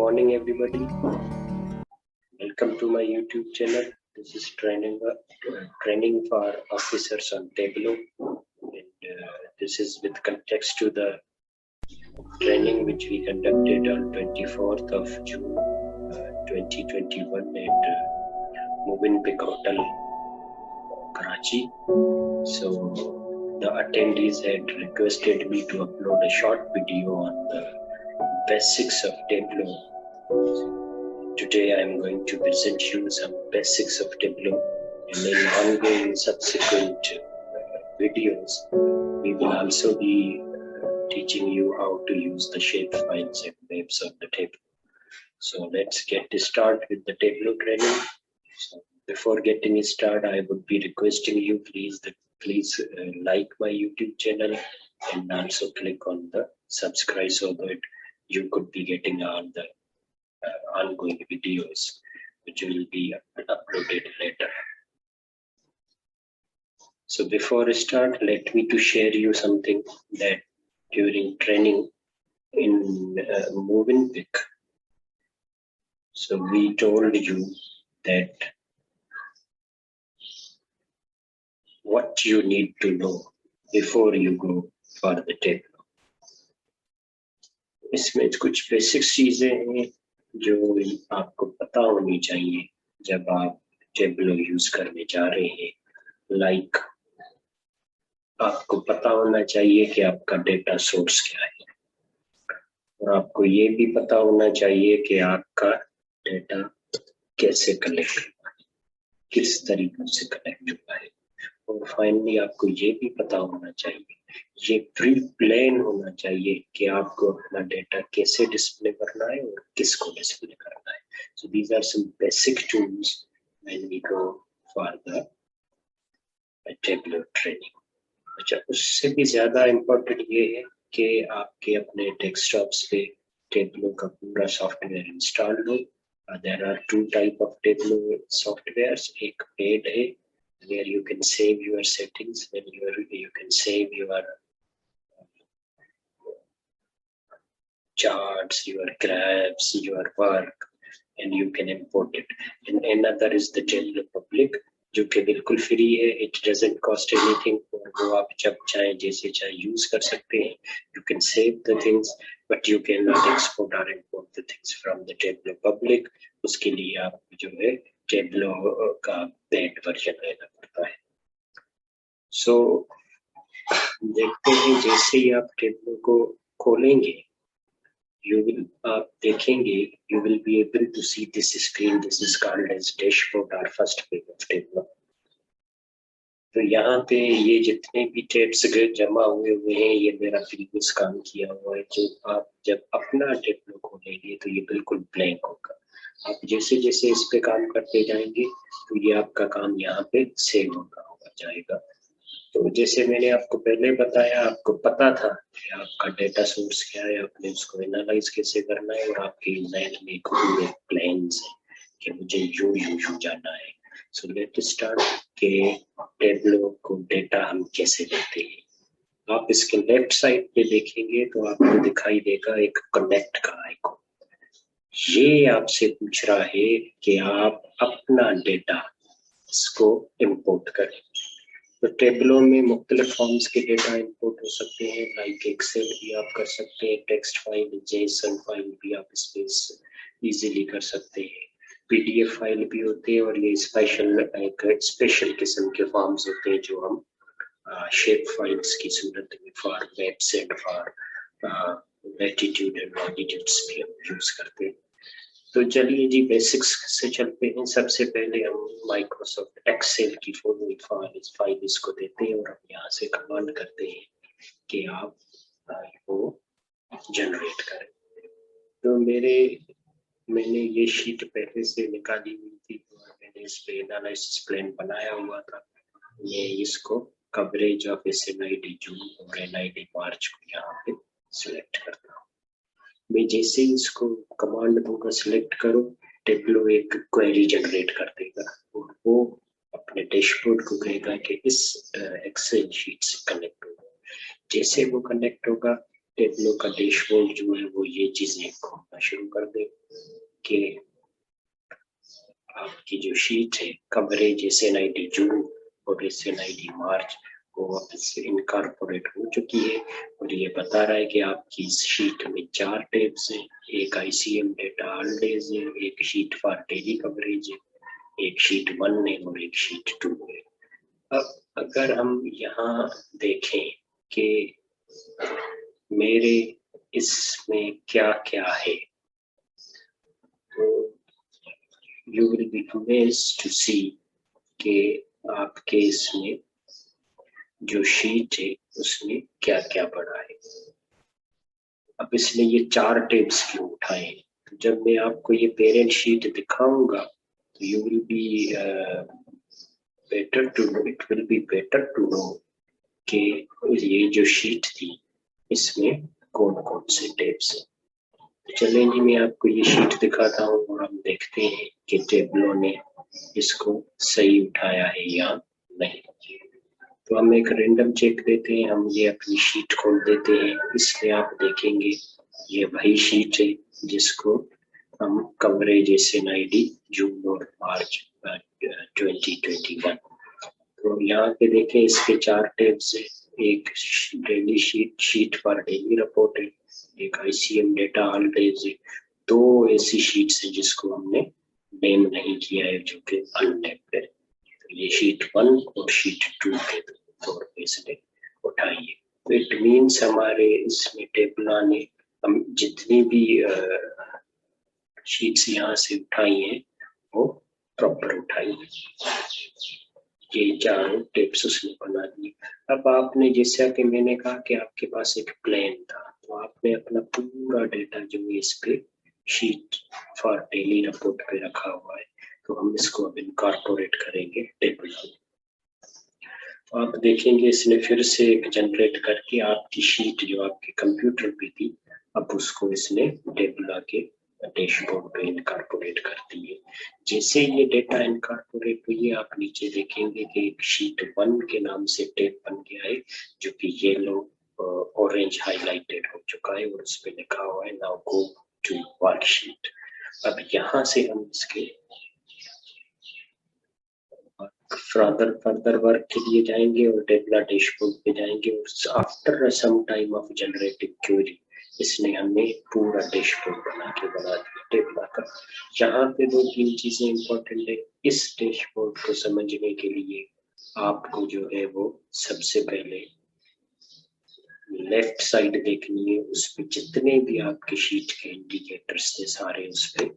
morning, everybody. Welcome to my YouTube channel. This is training for officers on Tableau, and this is with context to the training which we conducted on 24th of June 2021 at Movenpick Hotel, Karachi. So the attendees had requested me to upload a short video on the basics of Tableau. Today I am going to present you some basics of Tableau, and in ongoing subsequent videos we will also be teaching you how to use the shapefiles and maps of the table. So let's get started with the Tableau training. So before getting started, I would be requesting you please like my YouTube channel and also click on the subscribe so that you could be getting all the ongoing videos which will be uploaded later. So before I start, let me to share you something that during training in Movenpick, so we told you that what you need to know before you go for the Tableau. इसमें कुछ basic चीजें हैं जो आपको पता होनी चाहिए जब आप टेबलो यूज करने जा रहे हैं. लाइक आपको पता होना चाहिए कि आपका डेटा सोर्स क्या है, और आपको ये भी पता होना चाहिए कि आपका डेटा कैसे कलेक्ट हुआ है, किस तरीके से कलेक्ट हुआ है, और फाइनली आपको ये भी पता होना चाहिए, ये प्री प्लान होना चाहिए कि आपको अपना डेटा कैसे डिस्प्ले करना है और किसको डिस्प्ले करना है. So these are some basic tools when we go for the Tableau training. अच्छा, उससे भी ज्यादा इम्पोर्टेंट ये है कि आपके अपने डेस्कटॉप्स पे टेबलो का पूरा सॉफ्टवेयर इंस्टॉल हो. There are two type of Tableau softwares. एक पेड है where you can save your settings, when you can save your charts, your graphs, your work, and you can import it. And another is the Tableau Public, जो कि बिल्कुल free है. It doesn't cost anything. वो आप जब चाहे जैसे चाहे यूज कर सकते हैं. You can save the things, but you cannot export or import the things from the Tableau Public. उसके लिए आप जो है टेबलो का पेड वर्जन लेना पड़ता है. सो देखते हैं, जैसे ही आप टेबलो को खोलेंगे आप देखेंगे you will be able to see this screen. This is called as dashboard or first page of Tableau. तो यहाँ पे ये जितने भी टेब्स जमा हुए हैं ये मेरा प्रीवियस काम किया हुआ है. जो आप जब अपना टेबलो खोलेंगे तो ये बिल्कुल ब्लैंक होगा. आप जैसे जैसे इस पे काम करते जाएंगे तो ये आपका काम यहाँ पे सेव होगा जाएगा. तो जैसे मैंने आपको पहले बताया, आपको पता था कि आपका डेटा सोर्स क्या है, आपने उसको एनालाइज कैसे करना है, और आपके जहन में पूरे प्लान्स है कि मुझे यू जाना है. सो लेट स्टार्ट के टेबलो को डेटा हम कैसे लेते हैं. आप इसके लेफ्ट साइड पे देखेंगे तो आपको दिखाई देगा एक कनेक्ट का आइकॉन. ये आपसे पूछ रहा है कि आप अपना डेटा इसको इंपोर्ट करें. तो टेबलो में मुख्तलिफ फॉर्म्स के डेटा इंपोर्ट हो सकते हैं. लाइक एक्सेल भी आप कर सकते हैं, टेक्स्ट फाइल, जेसन फाइल भी आप इसमें इजीली कर सकते हैं, पीडीएफ फाइल भी होते हैं, और ये स्पेशल किस्म के फॉर्म्स होते हैं जो हम शेप फाइल्स की सूरत में for maps and for latitude and longitudes भी हम यूज करते हैं. तो चलिए जी बेसिक्स से चलते हैं. सबसे पहले हम माइक्रोसॉफ्ट एक्सेल की फाइल इसको देते हैं और हम यहाँ से कमांड करते हैं कि आप वो जनरेट करें. तो मैंने ये शीट पहले से निकाली हुई थी और मैंने इस पे एनालिसिस प्लान बनाया हुआ था. मैं इसको कवरेज ऑफ SNID जून और NID मार्च को यहाँ पे सिलेक्ट करता हूँ. मैं जैसे ही इसको कमांड दूंगा सिलेक्ट करो, टेबलो एक क्वेरी जनरेट कर देगा और वो अपने डैशबोर्ड को कहेगा कि इस एक्सेल शीट से कनेक्ट होगा. जैसे वो कनेक्ट होगा, टेबलों का डैशबोर्ड जो है वो ये चीजें खोलना शुरू कर दे कि आपकी जो शीट है कवरेज SNID जून और SNID मार्च वो वापस से इनकॉर्पोरेट हो चुकी है और ये बता रहा है कि आपकी इस शीट में 4 टैब्स हैं, एक ICM डेटा ऑल डेज है, एक शीट फॉर डेली कवरेज है, एक शीट 1 है और एक शीट 2 है। अब अगर हम यहाँ देखें कि मेरे इसमें क्या क्या है तो you will be amazed to see कि आपके इसमें जो शीट है उसमें क्या क्या पड़ा है। अब इसने ये 4 टेब्स क्यों उठाए हैं? तो जब मैं आपको ये पेरेंट शीट दिखाऊंगा तो you will be better to know, it will be better to know कि ये जो शीट थी इसमें कौन कौन से टेब्स हैं। तो चलिए जी मैं आपको ये शीट दिखाता हूँ और हम देखते हैं कि टेबलों ने इसको सही उठाया है या नहीं। तो हम एक रैंडम चेक देते हैं, हम ये अपनी शीट खोल देते हैं। इसमें आप देखेंगे ये वही शीट है जिसको हम कवरेज SNID जून और मार्च 2021। तो यहाँ पे देखें इसके 4 टैब्स है, एक daily sheet for daily report है, एक ICM डेटा ऑल डेज है, 2 ऐसी शीट्स है जिसको हमने नेम नहीं किया है जो कि अननेम्ड है। तो ये शीट 1 और शीट 2 के तौर पे इसने उठाई है। तो इट मीन्स हमारे इसमें टेबल ने हम जितनी भी शीट्स यहाँ से उठाई हैं वो प्रॉपर उठाई है। ये 4 टिप्स उसने बना दी। अब आपने जैसा कि मैंने कहा कि आपके पास एक प्लान था तो आपने अपना पूरा डेटा जो है इस पे शीट फॉर डेली रिपोर्ट पे रखा हुआ है तो हम इसको अब इनकॉर्पोरेट करेंगे टेबल में। तो आप देखेंगे इसने फिर से एक जनरेट करके आपकी शीट जो आपके कंप्यूटर पे थी अब उसको इसने टेबल के डैशबोर्ड पे इनकॉर्पोरेट कर दी है। जैसे ये डेटा इनकॉर्पोरेट हुई है आप नीचे देखेंगे कि एक शीट 1 के नाम से टैब बन गया है जो कि येलो ऑरेंज हाईलाइटेड हो चुका है और उस पे लिखा हुआ है नाउ गो टू वर्कशीट। अब यहाँ से हम इसके फर्दर वर्क के लिए जाएंगे और टेबल डैशबोर्ड पे जाएंगे और after some time of generating query इसने हमें पूरा डैशबोर्ड बना दिया टेबल का। यहाँ पे 2-3 चीजें इंपॉर्टेंट है। इस डैशबोर्ड को समझने के लिए आपको जो है वो सबसे पहले लेफ्ट साइड देखनी है, उस पे जितने भी आपके शीट के इंडिकेटर्स थे सारे उस पे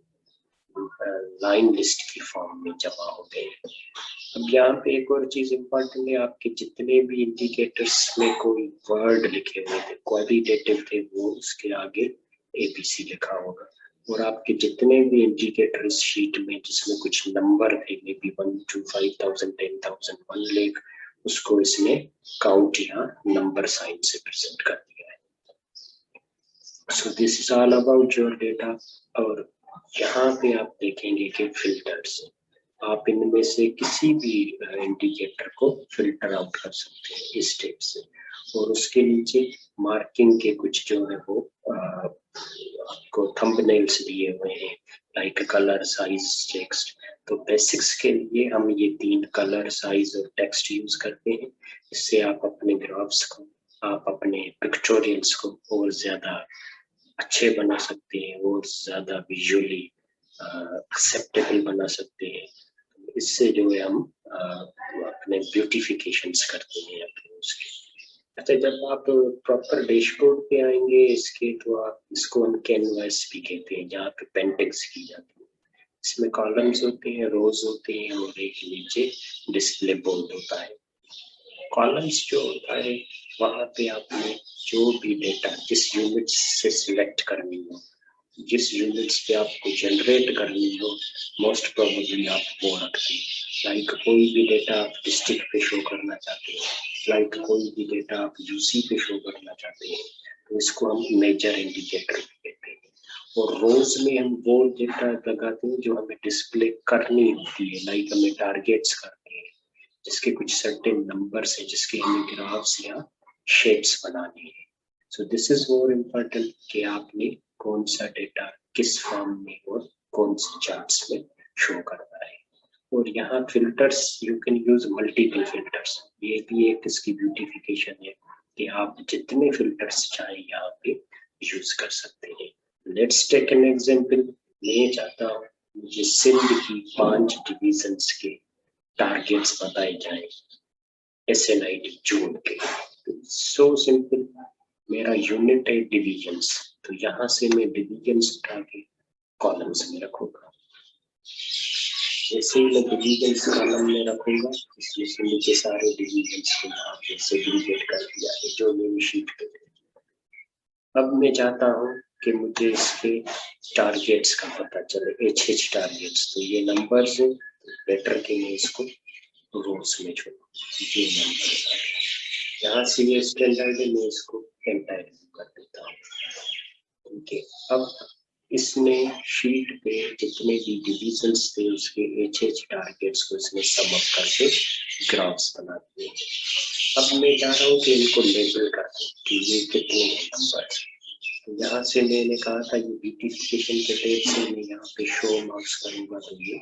लाइन लिस्ट की फॉर्म में जमा हो गए। अब यहाँ पे एक और चीज इंपॉर्टेंट है, आपके जितने भी इंडिकेटर्स में कोई वर्ड लिखे हुए थे क्वालिटेटिव थे वो उसके आगे ABC लिखा होगा और आपके जितने भी इंडिकेटर इस शीट में जिसमें कुछ नंबर थे मे बी 1 to 5,000 10,000 1 लाख उसको इसने काउंट यहाँ नंबर साइन से प्रेजेंट कर दिया है। So this is all about your data. और यहाँ पे आप देखेंगे कि फिल्टर्स आप इनमें से किसी भी इंडिकेटर को फिल्टर आउट कर सकते हैं इस स्टेप से और उसके नीचे मार्किंग के कुछ जो है वो आपको थंबनेल्स दिए हुए हैं लाइक कलर साइज टेक्स्ट। तो बेसिक्स के लिए हम ये 3 कलर साइज और टेक्स्ट यूज करते हैं। इससे आप अपने ग्राफ्स को आप अपने पिक्टोरियल्स को और ज्यादा अच्छे बना सकते हैं और ज्यादा विजुअली एक्सेप्टेबल बना सकते हैं। इससे जो है हम अपने ब्यूटिफिकेशंस करते हैं अपने उसके। अच्छा जब आप प्रॉपर डैशबोर्ड पे आएंगे इसके तो आप इसको हम कैनवास भी कहते हैं जहाँ पे पेंटिंग्स की जाती है। इसमें कॉलम्स होते हैं रोज होते हैं और एक नीचे डिस्प्ले बोर्ड होता है। कॉलम्स जो होता है वहाँ पे आपने जो भी डेटा जिस यूनिट से सिलेक्ट करनी हो जिस यूनिट्स पे आपको जनरेट करनी हो मोस्ट प्रोबेबली आप वो रखते हैं। लाइक कोई भी डेटा आप डिस्ट्रिक्ट पे शो करना चाहते हैं, लाइक कोई भी डेटा आप UC पे शो करना चाहते हैं तो इसको हम मेजर इंडिकेटर कहते हैं। और रोज में हम वो डेटा लगाते हैं जो हमें डिस्प्ले करनी होती है, लाइक हमें टारगेट्स करने हैं जिसके कुछ सर्टेन नंबर्स है जिसके हमें ग्राफ्स या शेप्स बनाने हैं। So this is more important कि आपने कौन सा डेटा किस फॉर्म में और कौन से चार्ट्स में शो करना है। और यहाँ filters you can use multiple filters, ये भी एक इसकी ब्यूटिफिकेशन है कि आप जितने फिल्टर्स चाहें यहाँ पे यूज कर सकते हैं। Let's take an example. मैं चाहता हूँ मुझे सिंध की 5 डिविजन्स के टारगेट्स बताए जाएं SNID जून के। सो सिंपल, मेरा यूनिट है डिविजन्स, तो यहाँ से मैं डिविजन्स उठा के कॉलम्स में रखूंगा। जैसे ही मैं डिविजन्स कॉलम में रखूंगा, इसमें से मुझे सारे डिविजन्स को यहाँ पे सेग्रीगेट कर दिया है जो मेरी शीट पे। अब मैं चाहता हूँ कि मुझे इसके टारगेट्स का पता चले, HH टारगेट्स, तो ये नंबर्स है, बेटर कि मैं इसको रोज में छोड़ूं, ये नंबर्स है। यहाँ से ये स्टैंडर्ड है, मैं इसको एंटायर कर देता हूँ। ठीक है, अब इसमें शीट पे जितने भी डिविजन्स थे उसके HH टारगेट्स को इसने सम अप करके ग्राफ्स बना दिए। अब मैं चाह रहा हूँ कि इनको लेबल कर दूं कि ये कितने नंबर। तो यहाँ से मैंने कहा था ये ब्यूटिफिकेशन के टेप से मैं यहाँ पे शो मार्क्स करूंगा तो ये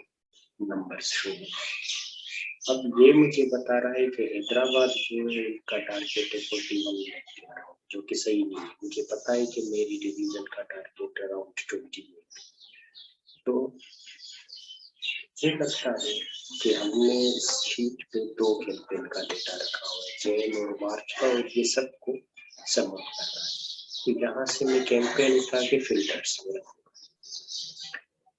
नंबर्स शो होगा। अब ये मुझे बता रहा है कि हैदराबाद जो है का टारगेट है 41 लाख, जो कि सही नहीं है। मुझे पता है कि मेरी डिवीजन का टारगेट अराउंड 20 है। तो मुझे लगता है कि हमने इस शीट पे 2 कैंपेन का डेटा रखा हुआ है, जैन और मार्च का, और ये सबको सम अप कर रहा है। तो यहाँ से मैं कैंपेन उठा के फिल्टर्स में रखूंगा।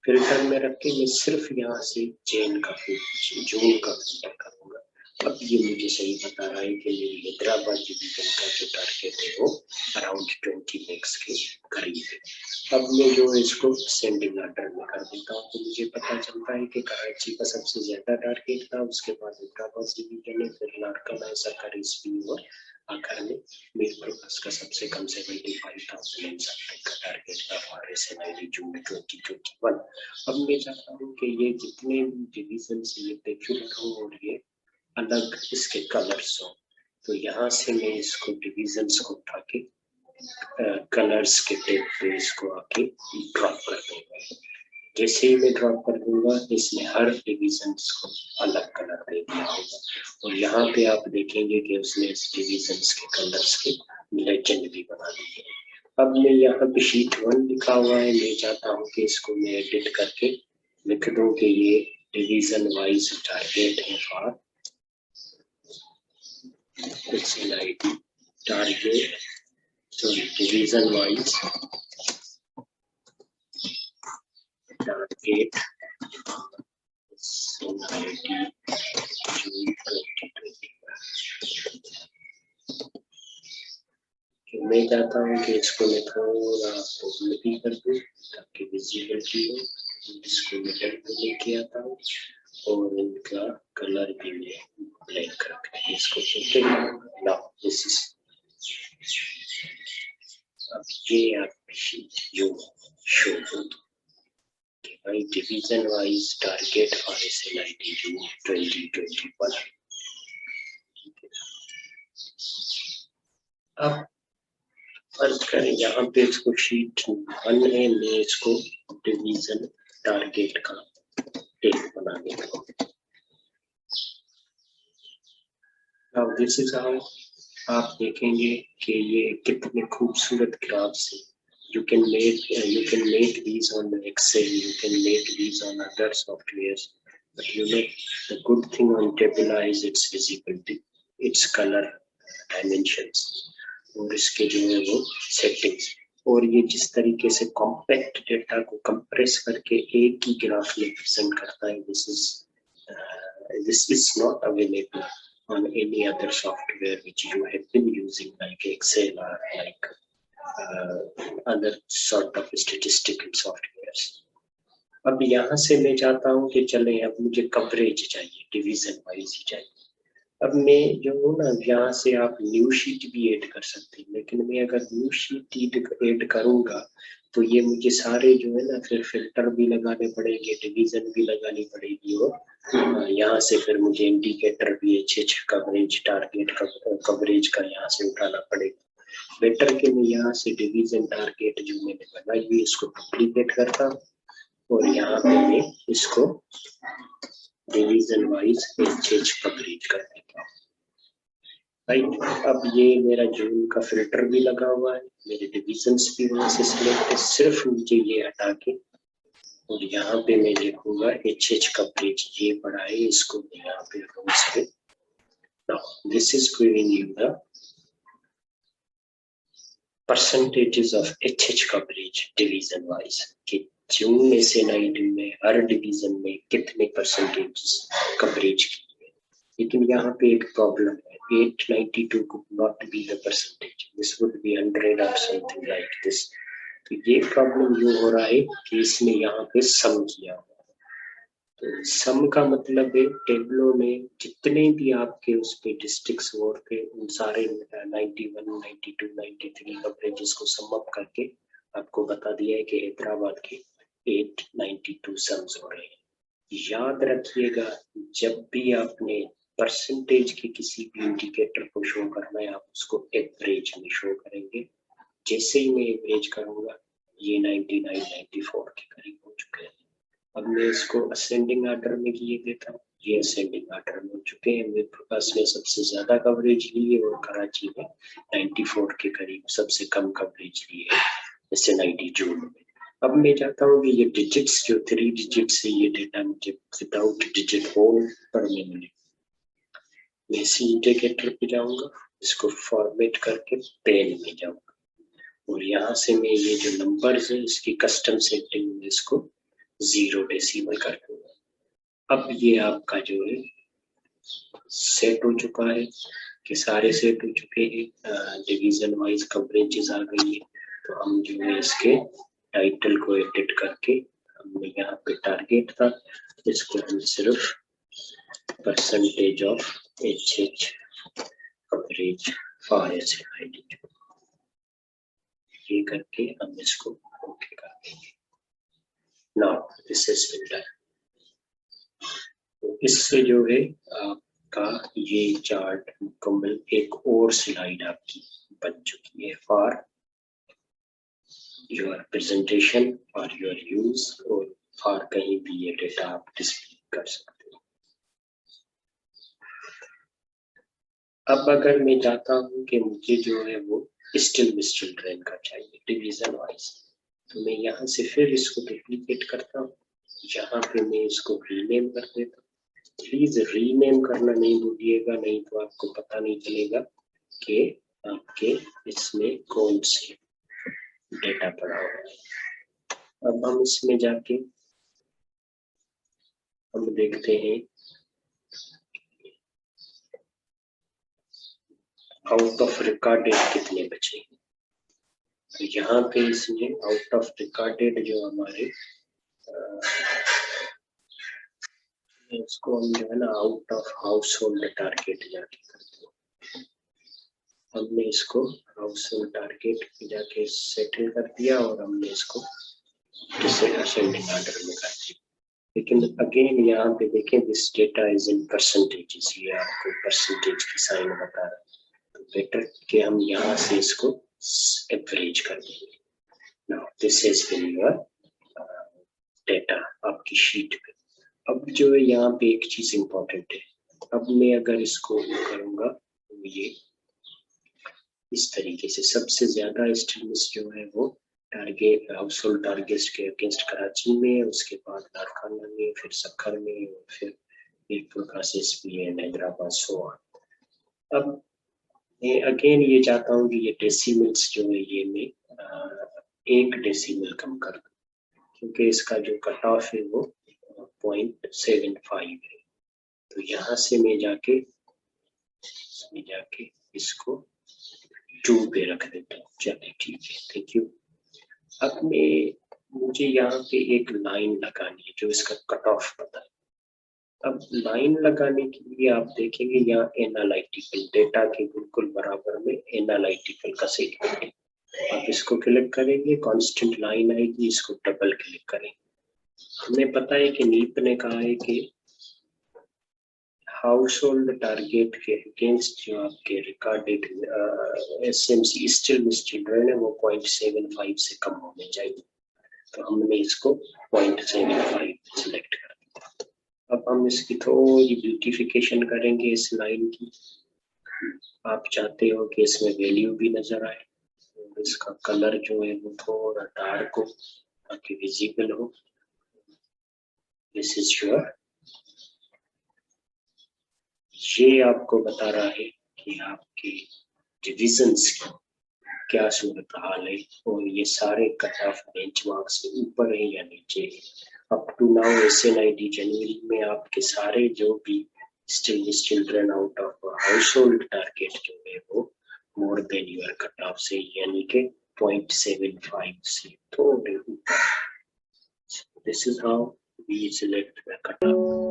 फिल्टर में रख के मैं सिर्फ यहाँ से जून का फिल्टर करूंगा। अब ये मुझे सही बता रहा है कि मेरी हैदराबाद डिवीजन का जो टारगेट है वो अराउंड 20 लैक्स के करीब है। अब मैं जो इसको सेंडिंग ऑर्डर में कर देता हूँ, तो मुझे पता चलता है कि कराची का सबसे ज्यादा टारगेट था, उसके बाद हैदराबाद डिवीजन है, फिर नारकला है, सरकारी SP और आखिर में मीरपुर का सबसे कम 75,000 का टारगेट था फॉर SNID जून 2021। अब मैं चाहता हूँ कि ये जितने भी डिवीजन ये पेक्युलर हो और ये अलग इसके कलर्स हो, तो यहाँ से मैं इसको डिविजन्स को उठा के कलर्स के टेप पे इसको आके ड्रॉप कर दूंगा। जैसे ही मैं ड्रॉप कर दूंगा, इसमें हर डिविजन्स को अलग कलर दे दिया होगा, और यहाँ पे आप देखेंगे कि उसने इस डिविजन्स के कलर्स के लेजेंड भी बना दिए। अब मैं यहाँ पे शीट 1 लिखा हुआ है, मैं चाहता हूँ कि इसको मैं एडिट करके लिख दूं कि ये डिवीजन वाइज टारगेट है for SNID target, sorry division wise target SNID जून 2021। मैं चाहता हूँ कि इसको मैं थोड़ा भी कर दूं ताकि विजिबिलिटी हो। इसको मैं पे लेके आता हूँ और इनका कलर भी मैं ब्लैक रख इसको ओके नाउ दिस इज। अब ये आप जो शो हो कि भाई division wise target for SNID जून 2021। अब फर्ज करें यहाँ पे इसको शीट 1 है, मैं इसको डिवीजन टारगेट का टेप बना देता हूँ। अब दिस इज हाउ आप देखेंगे कि ये कितने खूबसूरत ग्राफ्स हैं। You can make these on Excel, you can make these on other softwares, but you know the good thing on Tabula is its visibility, its color dimensions और इसके जो है वो सेटिंग्स, और ये जिस तरीके से कॉम्पैक्ट डेटा को कंप्रेस करके एक ही ग्राफ में प्रेजेंट करता है, this is not available on any other software which you have been using like Excel or like other sort of statistical softwares. अब यहाँ से मैं चाहता हूँ कि चले अब मुझे कवरेज चाहिए, डिवीजन वाइज ही चाहिए। अब मैं जो हूँ ना, यहाँ से आप न्यू शीट भी ऐड कर सकते हैं, लेकिन मैं अगर न्यू शीट ऐड करूंगा तो ये मुझे सारे जो है ना फिर फिल्टर भी लगाने पड़ेंगे, डिवीजन भी लगानी पड़ेगी, और यहाँ से फिर मुझे इंडिकेटर भी HH कवरेज टारगेट कवरेज का यहाँ से उठाना पड़ेगा। बेटर के मैं यहाँ से डिवीजन टारगेट जो मैंने बनाई हुई इसको डुप्लीकेट करता हूँ और यहाँ पे मैं इसको डिवीजन वाइज एच कवरेज कर देता हूँ। राइट, अब ये मेरा जून का फिल्टर भी लगा हुआ है, मेरे डिविजन्स भी वहां से सिलेक्ट है, सिर्फ मुझे ये हटा के और यहाँ पे मैं लिखूंगा एच कवरेज ये पड़ा है, इसको यहाँ पे रोज पे। Now this is giving you the percentages of HH coverage division wise कि जून में से 19 में हर डिवीजन में कितने परसेंटेज कवरेज की है। लेकिन यहाँ पे एक प्रॉब्लम है, 892 could not be the percentage, this would be 100 or something like this। तो ये प्रॉब्लम यूँ हो रहा है कि इसने यहाँ पे सम किया हुआ। तो सम का मतलब है टेबलों में जितने भी आपके उस पे डिस्ट्रिक्ट्स और थे उन सारे 91, 92, 93 कवरेजेस को सम अप करके आपको बता दिया है कि हैदराबाद के 892 सम्स हो रहे हैं। याद रखिएगा जब भी आपने परसेंटेज के किसी भी इंडिकेटर को शो करना है आप उसको एवरेज में शो करेंगे। जैसे ही मैं एवरेज करूंगा ये 99, 94 के करीब हो चुके हैं। अब मैं इसको असेंडिंग ऑर्डर में लिए देता हूँ, ये असेंडिंग ऑर्डर में हो चुके हैं। मेरे पास में सबसे ज्यादा कवरेज ली है और कराची में 94 के करीब सबसे कम कवरेज ली है, जैसे 90 जून में। अब मैं चाहता हूँ कि ये डिजिट्स जो 3 डिजिट्स है ये डेटा मुझे विदाउट डिजिट होल पर मिले। मैं इसी इंडिकेटर पे जाऊंगा, इसको फॉर्मेट करके पेन में जाऊंगा और यहाँ से मैं ये जो नंबर्स है इसकी कस्टम सेटिंग में इसको 0 डेसिमल कर दूंगा। अब ये आपका जो है सेट हो चुका है कि सारे सेट हो चुके हैं, डिवीजन वाइज कवरेजेस आ गई है। तो हम जो है इसके टाइटल को एडिट करके हमने यहाँ पे टारगेट था, इसको हम सिर्फ percentage of H coverage for SMID ये करके हम इसको ओके कर देंगे। Now this is been done. तो इससे जो है आपका ये चार्ट मुकम्मल एक और स्लाइड आपकी बन चुकी है for your presentation, for your use और फॉर कहीं भी ये डेटा आप डिस्प्ले कर सकते हो। अब अगर मैं चाहता हूँ कि मुझे जो है वो स्टिल चिल्ड्रेन का चाहिए डिवीजन वाइज, तो मैं यहाँ से फिर इसको डुप्लीकेट करता हूँ, यहाँ पे मैं इसको रीनेम कर देता हूँ। प्लीज रीनेम करना नहीं भूलिएगा, नहीं तो आपको पता नहीं चलेगा कि आपके इसमें कौन से डेटा पड़ा हुआ है। अब हम इसमें जाके हम देखते हैं आउट ऑफ रिकॉर्डेड कितने बचे। तो यहाँ पे इसमें आउट ऑफ रिकॉर्डेड जो हमारे इसको हम जो है ना out of household target जाके करते हैं। हमने इसको हाउस होल्ड टारगेट जाके सेटल कर दिया और हमने इसको असेंडिंग ऑर्डर में कर दिया। लेकिन अगेन यहाँ पे देखें this data is in percentages, ये आपको परसेंटेज की साइन बता रहा है। तो बेटर कि हम यहाँ से इसको एवरेज कर देंगे। Now this is been your data आपकी शीट पे। अब जो है यहाँ पे एक चीज इंपॉर्टेंट है, अब मैं अगर इसको करूंगा तो ये इस तरीके से सबसे ज्यादा स्टिलनेस जो है वो टारगेट हाउस होल्ड टारगेट के अगेंस्ट कराची में, उसके बाद लारखाना में, फिर सक्खर में और फिर मीरपुर कासिस भी है, हैदराबाद सो ऑन। अब मैं अगेन ये चाहता हूँ कि ये डेसिमल्स जो है ये मैं 1 डेसिमल कम कर दूं, क्योंकि इसका जो कट ऑफ है वो 0.75 है। तो यहाँ से मैं जाके इसको 2 पे रख देता हूँ। चलिए ठीक है, थैंक यू। अब मुझे यहाँ पे एक लाइन लगानी है जो इसका कट ऑफ पता है। अब लाइन लगाने के लिए आप देखेंगे यहाँ एनालिटिकल डेटा के बिल्कुल बराबर में एनालिटिकल का सेगमेंट है। आप इसको क्लिक करेंगे, कांस्टेंट लाइन आएगी, इसको डबल क्लिक करेंगे। हमें पता है कि नीप ने कहा है कि हाउस होल्ड टारगेट के अगेंस्ट जो आपके रिकॉर्डेड एसएमसी स्टिल चिल्ड्रन है वो 0.75 से कम होने चाहिए, तो हमने इसको 0.75 सिलेक्ट कर दिया। अब हम इसकी थोड़ी ब्यूटिफिकेशन करेंगे इस लाइन की। आप चाहते हो कि इसमें वैल्यू भी नजर आए, और इसका कलर जो है वो थोड़ा डार्क हो ताकि विजिबल हो। दिस इज योर, ये आपको बता रहा है कि आपके डिविजन्स की क्या सूरत हाल है, और ये सारे कट ऑफ बेंचमार्क से ऊपर है या नीचे है। अप टू नाउ SNID जनवरी में आपके सारे जो भी still children out of household target जो है वो more than your cut off से, यानी कि 0.75 से थोड़े ऊपर। This is how we select the cut of.